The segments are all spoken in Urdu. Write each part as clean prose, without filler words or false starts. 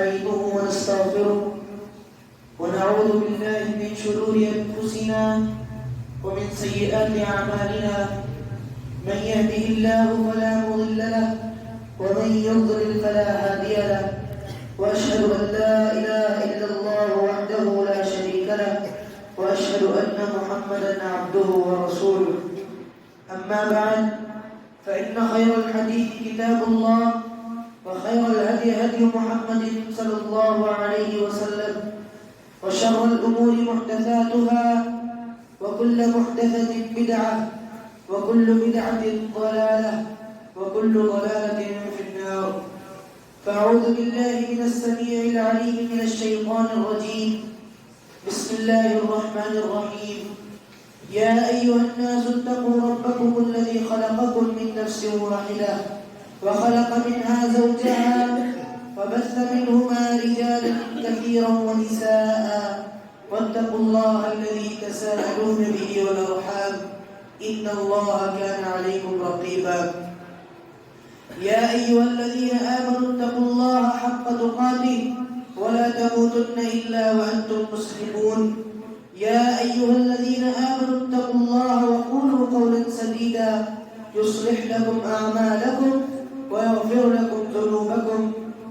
نستعينه ونستغفره ونعوذ بالله من شرور أنفسنا ومن سيئات أعمالنا من يهده الله فلا مضل له ومن يضلل فلا هادي له وأشهد أن لا إله إلا الله وحده لا شريك له وأشهد أن محمدا عبده ورسوله أما بعد فإن خير الحديث كتاب الله وخير الهدي هدي محمد صلى الله عليه وسلم وشر الأمور محدثاتها وكل محدثة بدعة وكل بدعة ضلالة وكل ضلالة في النار. فأعوذ بالله من السميع العليم من الشيطان الرجيم. بسم الله الرحمن الرحيم. يا أيها الناس اتقوا ربكم الذي خلقكم من نفس واحدة وخلق منها زوجها وبث منهما رجالا كثيرا ونساء واتقوا الله الذي تساءلون به والأرحام إن الله كان عليكم رقيبا. يا أيها الذين آمنوا اتقوا الله حق تقاته ولا تموتن إلا وأنتم مسلمون. يا أيها الذين آمنوا اتقوا الله وقولوا قولا سديدا يصلح لكم أعمالكم ويغفر لكم ذنوبكم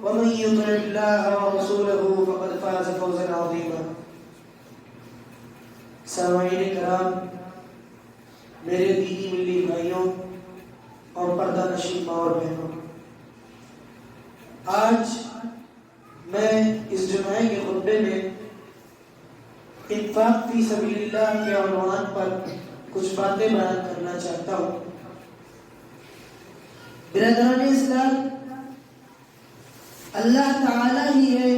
ومن يطع الله ورسوله فقد فاز فوزا عظيما. سامعین کرام، میرے دینی ملی بھائیوں اور پردہ نشین ماں اور بہنوں، آج میں اس جمعے کے خطبے میں انفاق فی سبیل اللہ کے عنوان پر کچھ باتیں بیان کرنا چاہتا ہوں. برادران اسلام، اللہ تعالی ہی ہے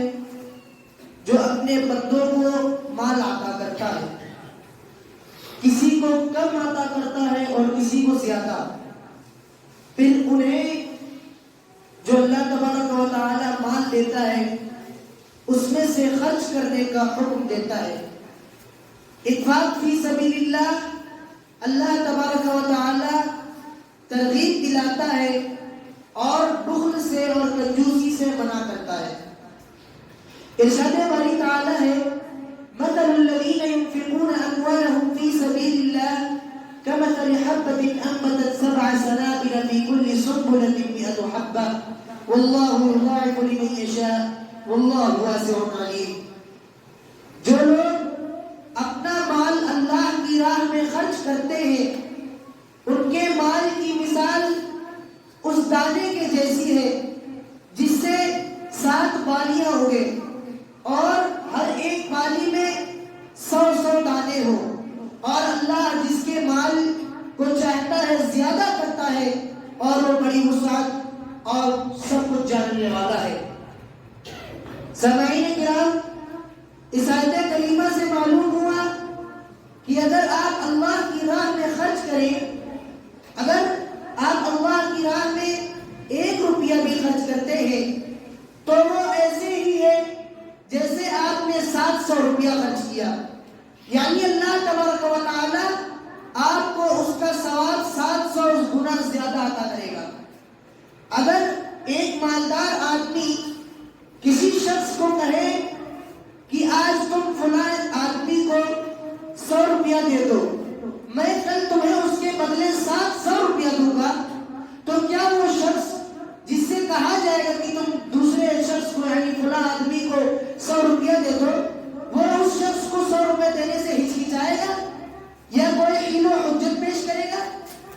جو اپنے بندوں کو مال عطا کرتا ہے. کسی کو کم عطا کرتا ہے اور کسی کو زیادہ. پھر انہیں جو اللہ تبارک و تعالی مال دیتا ہے اس میں سے خرچ کرنے کا حکم دیتا ہے. انفاق فی سبیل اللہ اللہ تبارک و تعالی ترغیب دلاتا ہے اور بخل سے اور کنجوسی سے منع کرتا ہے. ارشاد باری تعالی ہے: مثل الذين ينفقون أموالهم في سبيل الله كمثل حبة أنبتت 7 سنابل في كل سنبلة 100 حبة والله يضاعف لمن يشاء والله واسع عليم. جو لوگ اپنا مال اللہ کی راہ میں خرچ کرتے ہیں ان کے مال کی مثال اس دانے کے جیسی ہے جس سے 7 بالیاں ہوں گے اور ہر ایک بالی میں 100 دانے ہو. اور اللہ جس کے مال کو چاہتا ہے زیادہ کرتا ہے اور وہ بڑی وسعت اور سب کچھ جاننے والا ہے. سامعین کرام، اس آیت کریمہ سے معلوم ہوا کہ اگر آپ اللہ کی راہ میں خرچ کریں، اگر آپ اللہ کی راہ میں 1 روپیہ بھی خرچ کرتے ہیں تو وہ ایسے ہی ہے جیسے آپ نے 700 روپیہ خرچ کیا. یعنی اللہ تبارک و تعالی آپ کو اس کا ثواب 700 گنا زیادہ عطا کرے گا. اگر ایک مالدار آدمی کسی شخص کو کہے کہ آج تم فلاں آدمی کو 100 روپیہ دے دو، میں کل تمہیں اس کے بدلے 700 روپیہ دوں گا، تو کیا وہ شخص جس سے کہا جائے گا کہ تم دوسرے شخص کو یعنی فلاں آدمی کو 100 روپیہ دے دو، وہ اس شخص کو 100 روپیہ دینے سے ہچکچائے گا یا کوئی حیل و حجت پیش کرے گا؟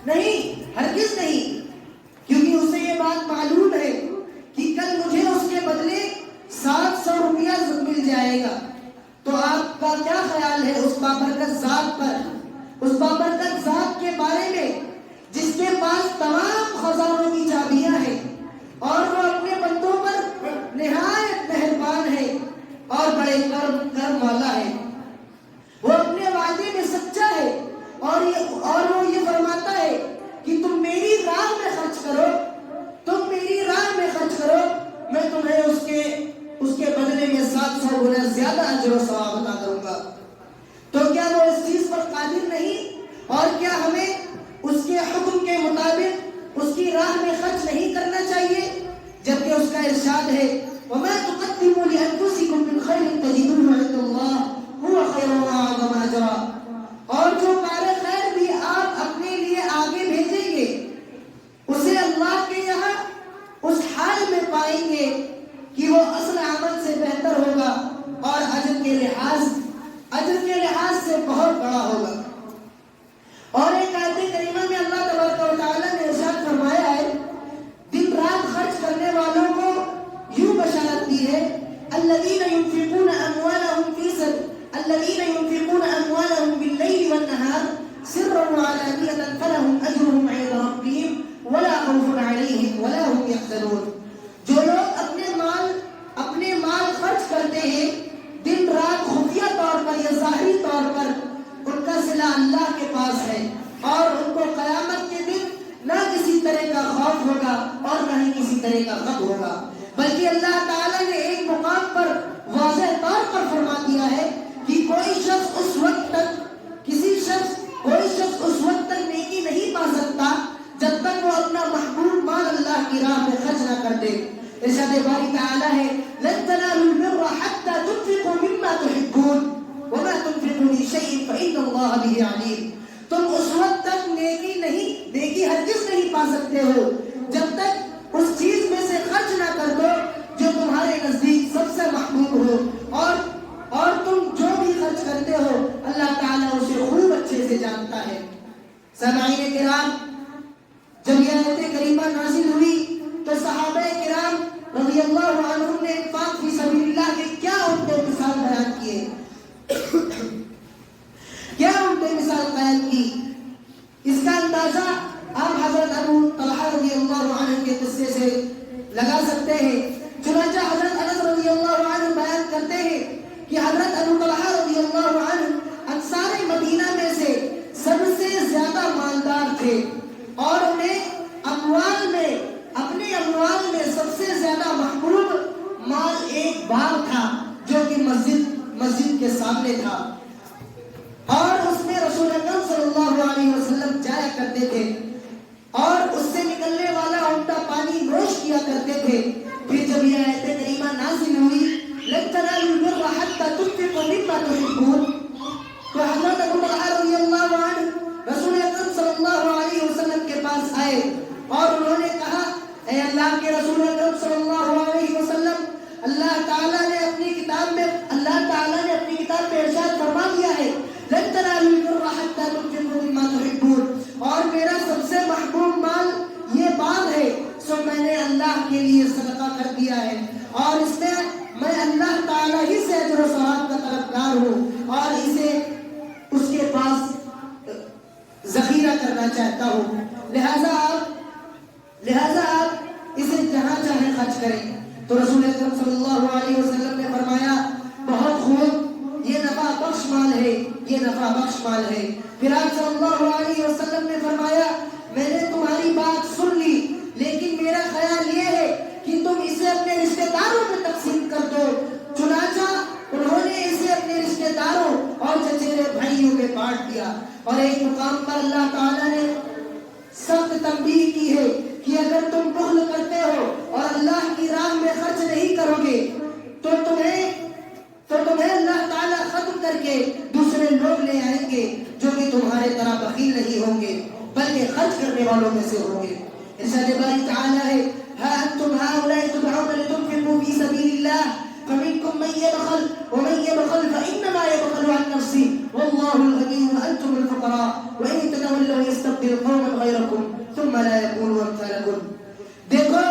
نہیں، ہرگز نہیں. کیونکہ اسے یہ بات معلوم ہے کہ کل مجھے اس کے بدلے 700 روپیہ مل جائے گا. تو آپ کا کیا خیال ہے اس بابرکت ذات پر، اس بابرکت ذات کے بارے میں جس کے پاس تمام خزانوں کی چابیاں ہیں اور وہ اپنے بندوں پر نہایت مہربان ہے اور بڑے کرم والا ہے. وہ اپنے وعدے میں سچا ہے اور وہ یہ فرماتا ہے کہ تم میری راہ میں خرچ کرو، تم میری راہ میں خرچ کرو، میں تمہیں اس کے بدلے میں 700 گنا زیادہ اجر و ثواب عطا کروں گا. تو کیا وہ اس چیز پر قادر نہیں؟ اور کیا ہمیں اس کے حکم کے مطابق اس کی راہ میں خرچ نہیں کرنا چاہیے؟ جبکہ اس کا ارشاد ہے وَمَا تُقَدِّمُوا تقدموا لانفسکم من خیر تجدوه عند اللہ هو خیر واعظم اجرا. اور جو کار خیر بھی آپ اپنے لیے آگے بھیجیں گے اسے اللہ کے یہاں اس حال میں پائیں گے کہ وہ اصل عمل سے بہتر ہوگا اور اجر کے لحاظ سے بہت بڑا ہوگا. اور ایک آیت کریمہ میں اللہ تبارک و تعالیٰ نے ارشاد فرمایا ہے دن رات خرچ کرنے والوں کو یوں بشارت دی ہے الذین ينفقون اموالهم باللیل والنہار سرا وعلانیۃ فلهم اجرهم عند ربهم ولا خوف علیہم ولا هم یحزنون. جو لوگ اپنے مال خرچ کرتے ہیں دن رات خفیہ طور پر یا ظاہری طور پر ان کا صلہ اللہ کے پاس ہے اور ان کو قیامت کے دن نہ کسی طرح کا خوف ہوگا اور نہ ہی کسی طرح کا غم ہوگا. بلکہ اللہ تعالیٰ نے ایک مقام پر واضح طور پر فرما دیا ہے کہ کوئی شخص اس وقت تک نیکی نہیں پا سکتا جب تک وہ اپنا محبوب مال اللہ کی راہ میں خرچ نہ کر دے. ارشاد باری تعالیٰ ہے لن تنالوا البر حتى تنفقوا مما تحبون وما تنفقوا من شيء فإن الله به عليم. تم اس وقت تک نیکی ہرگز نہیں پا سکتے ہو جب تک اس چیز میں سے خرچ نہ کر دو جو تمہارے نزدیک سب سے محبوب ہو اور تم جو بھی خرچ کرتے ہو اللہ تعالیٰ اسے خوب اچھے سے جانتا ہے. سامعین کرام جب یہ آیت کریمہ نازل ہوئی تو صحابہ کرام رضی اللہ عنہم نے انفاق فی سبیل اللہ کے کیا عمدہ مثال بیان کیے کیا عمدہ مثال قائم کی. اس کا اندازہ آپ حضرت ابو طلحہ رضی اللہ عنہ کے قصے سے لگا سکتے ہیں. چنانچہ حضرت انس رضی اللہ عنہ بیان کرتے ہیں کہ حضرت ابو طلحہ رضی اللہ عنہ انصار مدینہ میں سے سب سے زیادہ مالدار تھے اور انہیں اپنے اموال میں سب سے زیادہ محبوب مال ایک باغ تھا جو کہ مسجد کے سامنے تھا اور اس میں رسول اکرم صلی اللہ علیہ وسلم جایا کرتے تھے اور اس سے نکلنے والا عمدہ پانی نوش کیا کرتے تھے. پھر جب یہ آیت کریمہ نازل ہوئی لن تنالوا البر حتى تنفقوا مما تحبون تو حضرت ابو طلحہ رضی اللہ عنہ رسول اکرم صلی اللہ علیہ وسلم کے پاس آئے اور انہوں نے کہا اے اللہ کے رسول اکرم صلی اللہ علیہ وسلم اللہ تعالیٰ نے اپنی کتاب میں ارشاد فرما دیا ہے لن تنالوا البر حتى تنفقوا مما تحبون اور میرا سب سے محبوب مال یہ باغ ہے سو میں نے اللہ کے لیے صدقہ کر دیا ہے اور اس میں میں اللہ تعالیٰ ہی سے اجر و ثواب کا طلبگار ہوں اور اسے اس کے پاس ذخیرہ کرنا چاہتا ہوں. لہذا آپ اسے جہاں چاہیں خرچ کریں. تو رسول اکرم صلی اللہ علیہ وسلم نے فرمایا بہت خوب یہ نفع بخش مال ہے. پھر آپ صلی اللہ علیہ وسلم نے فرمایا میں نے تمہاری بات سن لی لیکن میرا خیال یہ ہے کہ تم اسے اپنے رشتہ داروں میں تقسیم کر دو. چنانچہ انہوں نے اسے اپنے رشتہ داروں اور چچیرے بھائیوں میں بانٹ دیا. اور ایک مقام پر اللہ تعالیٰ نے سخت تنبیہ کی ہے کہ اگر تم بخل کرتے ہو اور اللہ کی راہ میں خرچ نہیں کرو گے تو تمہیں اللہ تعالیٰ ختم کر کے دوسرے لوگ لے آئیں گے جو کہ تمہارے طرح بخیل نہیں ہوں گے بلکہ خرچ کرنے والوں میں سے ہوں گے. ارشاد باری تعالیٰ ہے ہا انتم هؤلاء تدعون لتنفقوا في سبيل الله فمنكم من يبخل ومن يبخل فإنما يبخل عن نفسه والله الغني وأنتم الفقراء وإن تتولوا يستبدل قوما غيركم ثم لا يكونوا أمثالكم. دیکھو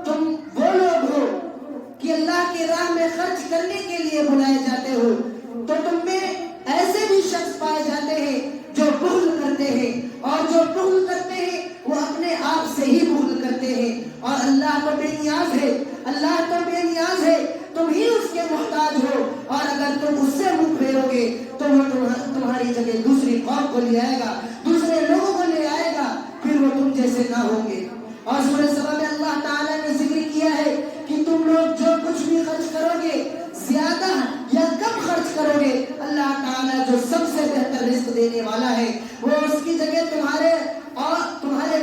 تم وہ لوگ ہو کہ اللہ کی راہ میں خرچ کرنے کے لیے بلائے جاتے ہو تو تم میں ایسے بھی شخص پائے جاتے ہیں جو بخل کرتے ہیں اور جو بخل کرتے ہیں وہ اپنے آپ سے ہی بخل کرتے ہیں اور اللہ تو بے نیاز ہے تم ہی اس کے محتاج ہو اور اگر تم اس سے منہ پھیرو گے تو وہ تمہاری جگہ دوسری قوم کو لے آئے گا دوسرے لوگوں کو لے آئے گا پھر وہ تم جیسے نہ ہوں گے. اور سورہ سبا میں اللہ تعالیٰ نے ذکر کیا ہے کہ تم لوگ جو کچھ بھی خرچ کرو گے زیادہ یا کم خرچ کرو گے اللہ تعالیٰ جو سب سے بہتر رزق دینے والا ہے وہ اس کی جگہ تمہارے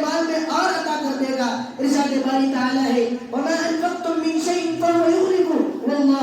مال میں اور عطا کر دے گا. ارشاد باری تعالیٰ ہے وَمَا أَنفَقْتُم مِّن شَيْءٍ فَهُوَ يُخْلِفُهُ وَاللَّهُ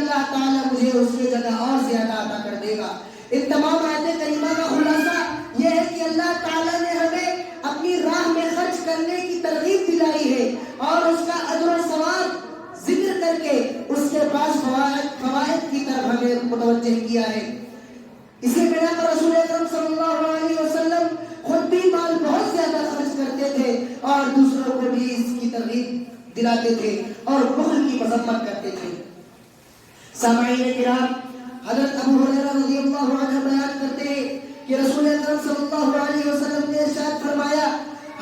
اللہ تعالیٰ مجھے اس کی جگہ اور زیادہ عطا کر دے گا۔ ان تمام آیت کریمہ کا خلاصہ یہ ہے کہ اللہ تعالیٰ نے ہمیں اپنی راہ میں خرچ کرنے کی ترغیب دلائی ہے اور اس کا اجر و ثواب ذکر کر کے اس کے پاس فوائد کی طرف ہمیں متوجہ کیا ہے۔ اسی بنا پر رسول اکرم صلی اللہ علیہ وسلم خود بھی مال بہت زیادہ خرچ کرتے تھے اور دوسروں کو بھی اس کی ترغیب دلاتے تھے اور بخل کی مذمت کرتے تھے۔ سامعین کرام، حضرت ابو ہریرہ رضی اللہ عنہ بیان کرتے ہیں کہ رسول اکرم صلی اللہ علیہ وسلم نے ارشاد فرمایا،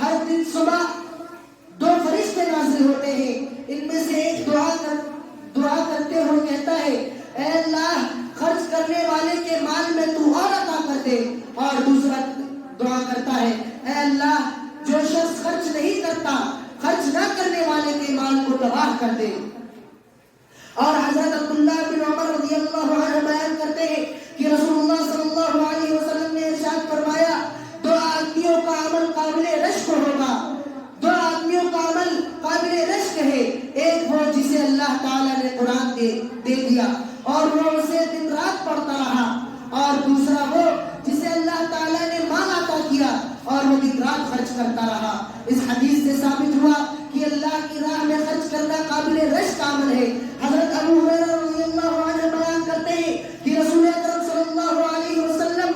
ہر دن صبح دو فرشتے نازل ہوتے ہیں، ان میں سے ایک دعا کرتے ہوئے کہتا ہے، اے اللہ خرچ کرنے والے کے مال میں تو اور عطا کر دے، اور دوسرا دعا کرتا ہے، اے اللہ جو شخص خرچ نہیں کرتا، خرچ نہ کرنے والے کے مال کو تباہ کر دے۔ اور حضرت عبداللہ بن عمر رضی اللہ عنہ بیان کرتے ہیں کہ رسول اللہ صلی اللہ علیہ وسلم نے ارشاد فرمایا، دو آدمیوں کا عمل قابل رشک ہوگا، دو آدمیوں کا عمل قابل رشک ہے، ایک وہ جسے اللہ تعالیٰ نے قرآن دے دیا اور وہ اسے دن رات پڑھتا رہا، اور دوسرا وہ جسے اللہ تعالیٰ نے مال عطا کیا اور وہ دن رات خرچ کرتا رہا۔ اس حدیث سے ثابت ہوا کہ اللہ کی راہ میں خرچ کرنا قابل رشک عمل ہے۔ حضرت ابو ہریرہ رضی اللہ عنہ بیان کرتے ہیں کہ رسول اکرم صلی اللہ علیہ وسلم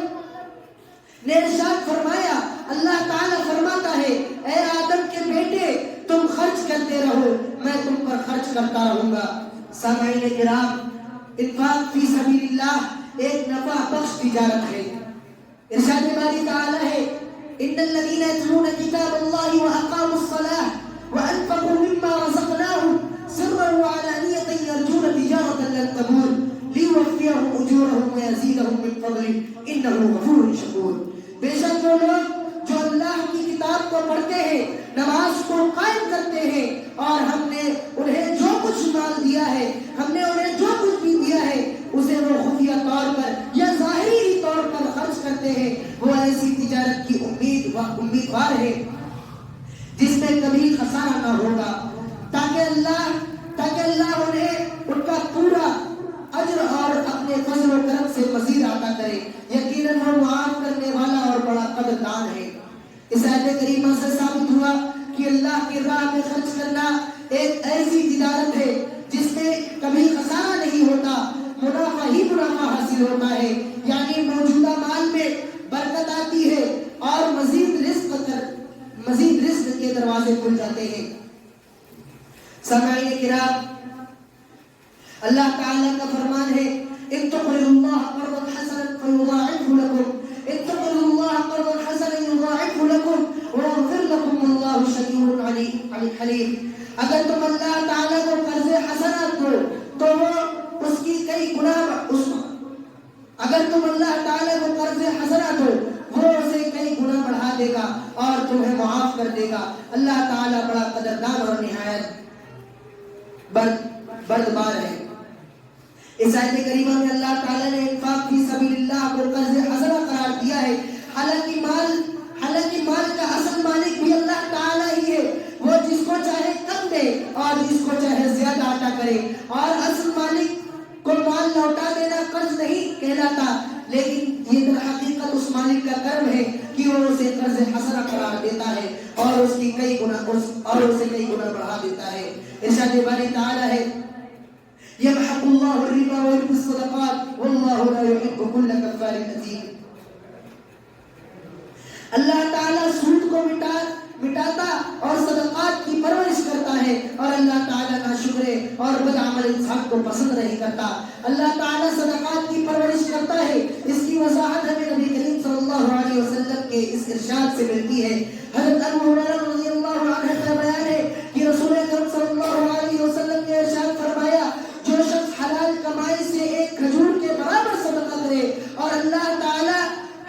نے ارشاد فرمایا، اللہ تعالیٰ فرماتا ہے، اے آدم کے بیٹے تم خرچ کرتے رہو، میں تم پر خرچ کرتا رہوں گا۔ سامعین کرام، انفاق فی سبیل اللہ ایک نفع بخش تجارت ہے۔ ارشاد باری تعالیٰ ہے، ان الذین یتلون کتاب اللہ واقاموا الصلاۃ وانفقوا مما رزقناہم سرا وعلانیۃ یرجون تجارۃ لن تبور لیوفیہم اجورہم ویزیدہم من فضلہ انہ غفور شکور۔ بے شک وہ لوگ جو اللہ کی کتاب کو پڑھتے ہیں، نماز کو قائم کرتے ہیں، اور ہم نے انہیں جو کچھ مال دیا ہے، ہم نے انہیں جو کچھ بھی دیا ہے، اسے وہ خفیہ طور پر یا ظاہری طور پر خرچ کرتے ہیں، وہ ایسی تجارت کی امیدوار ہے جس میں کبھی خسارہ نہ ہوگا، تاکہ اللہ انہیں ان کا پورا اجر اور اپنے فضل و کرم سے مزید عطا کرے۔ یقیناً وہ معاف کرنے والا اور بڑا قدردان ہے۔ اس آیت کریمہ سے ثابت ہوا کہ اللہ کی راہ میں خرچ کرنا ایک ایسی تجارت ہے جس میں کبھی خسارہ نہیں ہوتا، منافع ہی منافع حاصل ہوتا ہے، یعنی موجودہ مال میں برکت آتی ہے اور مزید رزق کے دروازے کھل جاتے ہیں۔ سامعین کرام، اللہ تعالیٰ کا فرمان ہے، ان تقرضوا اللہ قرضا حسنا فیضاعفہ لکم، ان تقرضوا اللہ قرضا حسنا یضاعفہ لکم ویغفر لکم واللہ شکور حلیم۔ اگر تم اللہ تعالیٰ کو قرض حسنات دو تو وہ اس کی کئی گنا، اگر تم اللہ تعالیٰ کو قرض حسنات دو وہ اسے کئی گنا بڑھا دے گا اور تمہیں معاف کر دے گا۔ اللہ تعالیٰ بڑا قدردان اور نہایت بردبار ہے۔ اس آیت کریمہ میں اللہ تعالیٰ نے انفاق فی سبیل اللہ کو قرض حسنہ قرار دیا ہے، حالانکہ مال کا اصل مالک بھی اللہ تعالیٰ ہی ہے، وہ جس کو چاہے کم دے اور جس کو چاہے زیادہ عطا کرے، اور اصل مالک کو مال لوٹا دینا قرض نہیں کہلاتا، لیکن یہ در حقیقت اس مالک کا کرم ہے کہ وہ اسے قرض حسنہ قرار دیتا ہے اور اسے کئی گنا بڑھا دیتا ہے۔ ارشاد باری تعالیٰ ہے، یمحق اللہ الربا ویربی الصدقات واللہ لا یحب کل کفار اثیم۔ اللہ تعالیٰ سود کو مٹاتا اور صدقات کی پرورش کرتا ہے، اور اللہ تعالیٰ کا شکر اور بدعمل انسان کو پسند نہیں کرتا۔ اللہ تعالیٰ صدقات کی پرورش کرتا ہے، اس کی وضاحت ہمیں نبی کریم صلی اللہ علیہ وسلم کے اس ارشاد سے ملتی ہے۔ حضرت ابو ہریرہ رضی اللہ عنہ کا بیان ہے کہ رسول اکرم صلی اللہ علیہ وسلم نے ارشاد فرمایا، جو شخص حلال کمائی سے ایک کھجور کے برابر صدقہ کرے اور اللہ تعالیٰ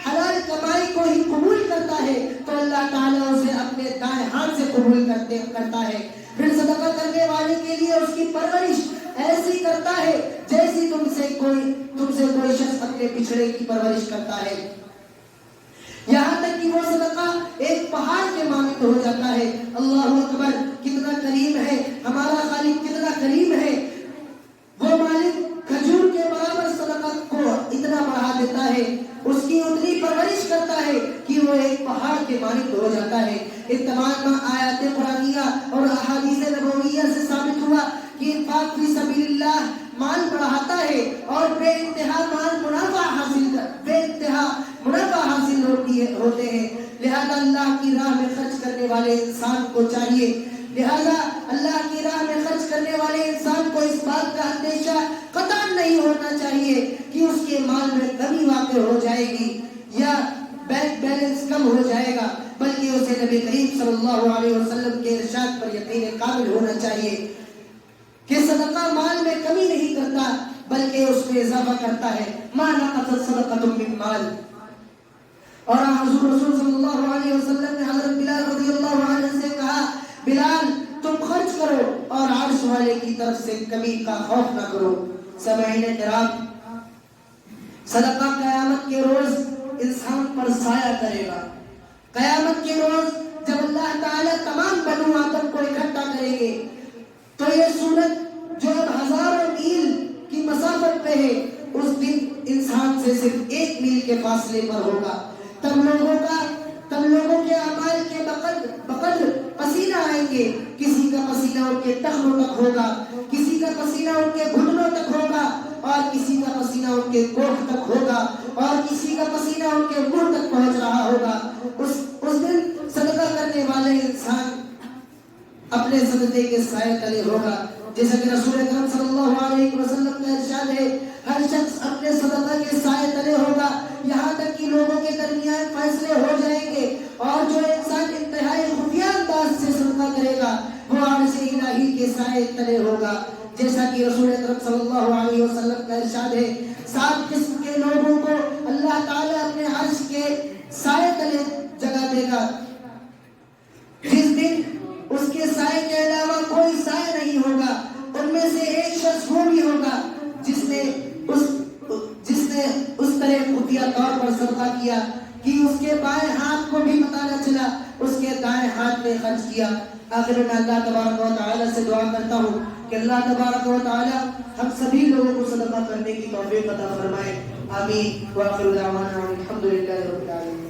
حلال کمائی کو ہی قبول کرتا ہے تو اللہ تعالیٰ اسے اپنے دائیں ہاتھ سے قبول کرتا ہے۔ پھر صدقہ کرنے والے کے لیے اس کی پرورش ایسی کرتا ہے جیسی تم سے کوئی شخص اپنے بچھڑے کی پرورش کرتا ہے، یہاں تک کہ وہ صدقہ ایک پہاڑ کے مانند ہو جاتا ہے۔ اللہ اکبر، کتنا کریم ہے ہمارا خالق، کتنا کریم ہے وہ مالک۔ دیتا ہے، اس کی اتنی پرورش کرتا ہے کہ وہ ایک پہاڑ کے مانند ہو جاتا ہے۔ ان تمام آیات قرآنیہ اور احادیث نبویہ سے ثابت ہوا کہ انفاق فی سبیل اللہ مال بڑھاتا ہے اور بے انتہا منافع حاصل ہوتے ہیں۔ لہذا اللہ کی راہ میں خرچ کرنے والے انسان کو چاہیے، لہذا اللہ کی راہ میں خرچ کرنے والے انسان کو اس بات کا اندیشہ قطعاً نہیں ہونا چاہیے کہ اس کے مال میں کمی واقع ہو جائے گی یا بینک بیلنس کم ہو جائے گا، بلکہ اسے نبی کریم صلی اللہ علیہ وسلم کے ارشاد پر یقین کامل ہونا چاہیے کہ صدقہ مال میں کمی نہیں کرتا بلکہ اس میں اضافہ کرتا ہے۔ ما نقصت صدقۃ من مال۔ اور حضور رسول صلی اللہ علیہ وسلم نے حضرت بلال رضی اللہ عنہ سے کہا، بلال تم خرچ کرو اور عرش والے کی طرف سے کمی کا خوف نہ کرو۔ سامعین کرام، صدقہ قیامت کے روز انسان پر سایہ کرے گا۔ قیامت کے روز جب اللہ تعالیٰ تمام بنو آدم کو اکٹھا کریں گے تو یہ سورج جو اب ہزاروں میل کی مسافت پہ ہے، اس دن انسان سے صرف 1 میل کے فاصلے پر ہوگا۔ تب لوگوں کے اعمال کے بقدر پسینہ آئیں گے، کسی کا پسینہ ان کے ٹخنوں تک ہوگا، کسی کا پسینہ ان کے گھٹنوں تک ہوگا، اور کسی کا پسینہ ان کے کوکھ تک ہوگا، اور کسی کا پسینہ ان کے منہ تک پہنچ رہا ہوگا۔ اس دن صدقہ کرنے والے انسان اپنے صدقے کے سائے تلے ہوگا، جیسا کہ رسول اکرم صلی اللہ علیہ وسلم کا ارشاد ہے، ہر شخص اپنے صدقہ کے سائے تلے ہوگا یہاں تک کہ لوگوں کے درمیان فیصلے ہو جائیں گے، اور جو انسان انتہائی خفیہ انداز سے صدقہ کرے گا وہ عرش الہی کے سائے تلے ہوگا، جیسا کہ رسول اکرم صلی اللہ علیہ وسلم کا ارشاد ہے، 7 قسم کے لوگوں کو اللہ تعالیٰ اپنے عرش کے سائے تلے جگہ دے گا، جس دن اس کے سائے کے علاوہ کوئی سائے نہیں ہوگا۔ ان میں سے ایک شخص وہ بھی ہوگا جس نے اس طرح خفیہ طور پر صدقہ کیا کہ اس کے بائیں ہاتھ کو بھی پتہ نہ چلا، اس کے دائیں ہاتھ میں خرچ کیا۔ آخر میں اللہ تبارک و تعالیٰ سے دعا کرتا ہوں کہ اللہ تبارک و تعالیٰ ہم سبھی لوگوں کو صدقہ کرنے کی توفیق عطا فرمائے، آمین۔ وآخر دعوانا الحمدللہ رب العالمین۔